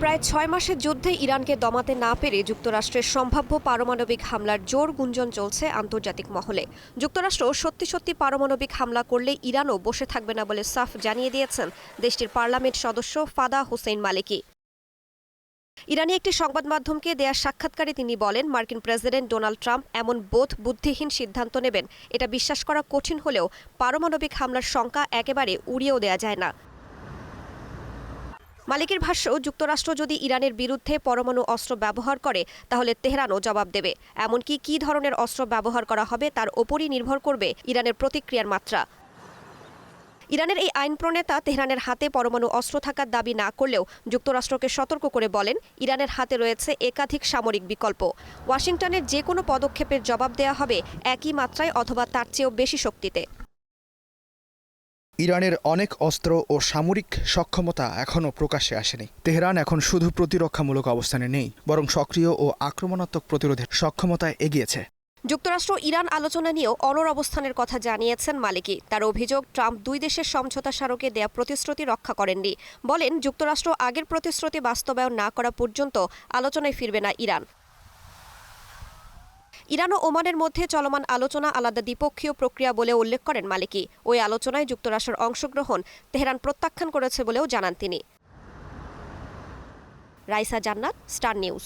প্রায় ৬ মাসের যুদ্ধে ইরানকে দমাতে না পেরে যুক্তরাষ্ট্রের সম্ভাব্য পারমাণবিক হামলার জোর গুঞ্জন চলছে আন্তর্জাতিক মহলে। যুক্তরাষ্ট্র সত্যি সত্যি পারমাণবিক হামলা করলে ইরানও বসে থাকবে না বলে সাফ জানিয়ে দিয়েছেন দেশটির পার্লামেন্ট সদস্য ফাদা হোসেইন মালিকি। ইরানি একটি সংবাদ মাধ্যমকে দেয়া সাক্ষাৎকারে তিনি বলেন, মার্কিন প্রেসিডেন্ট ডোনাল্ড ট্রাম্প এমন বুদ্ধিহীন সিদ্ধান্ত নেবেন এটা বিশ্বাস করা কঠিন হলেও পারমাণবিক হামলার শঙ্কা একেবারে উড়িয়েও দেয়া যায় না। মালিকের ভাষ্য, যুক্তরাষ্ট্র যদি ইরানের বিরুদ্ধে পরমাণু অস্ত্র ব্যবহার করে তাহলে তেহরানও জবাব দেবে। এমনকি কী ধরনের অস্ত্র ব্যবহার করা হবে তার ওপরই নির্ভর করবে ইরানের প্রতিক্রিয়ার মাত্রা। ইরানের এই আইন প্রণেতা তেহরানের হাতে পরমাণু অস্ত্র থাকার দাবি না করলেও যুক্তরাষ্ট্রকে সতর্ক করে বলেন, ইরানের হাতে রয়েছে একাধিক সামরিক বিকল্প। ওয়াশিংটনের যে কোনো পদক্ষেপের জবাব দেয়া হবে একই মাত্রায় অথবা তার চেয়েও বেশি শক্তিতে। ইরানের অনেক অস্ত্র ও সামরিক সক্ষমতা এখনও প্রকাশ্যে আসেনি। তেহরান এখন শুধু প্রতিরক্ষামূলক অবস্থানে নেই, বরং সক্রিয় ও আক্রমণাত্মক প্রতিরোধের সক্ষমতায় এগিয়েছে। যুক্তরাষ্ট্র ইরান আলোচনা নিয়েও অনড় অবস্থানের কথা জানিয়েছেন মালিকি। তার অভিযোগ, ট্রাম্প দুই দেশের সমঝোতা স্মারকে দেয়া প্রতিশ্রুতি রক্ষা করেননি। বলেন, যুক্তরাষ্ট্র আগের প্রতিশ্রুতি বাস্তবায়ন না করা পর্যন্ত আলোচনায় ফিরবে না ইরান। ইরান ও ওমানের মধ্যে চলমান আলোচনা আলাদা দ্বিপক্ষীয় প্রক্রিয়া বলে উল্লেখ করেন মালিকি। ওই আলোচনায় যুক্তরাষ্ট্রের অংশগ্রহণ তেহরান প্রত্যাখ্যান করেছে বলেও জানান তিনি। রাইসা জান্নাত, স্টার নিউজ।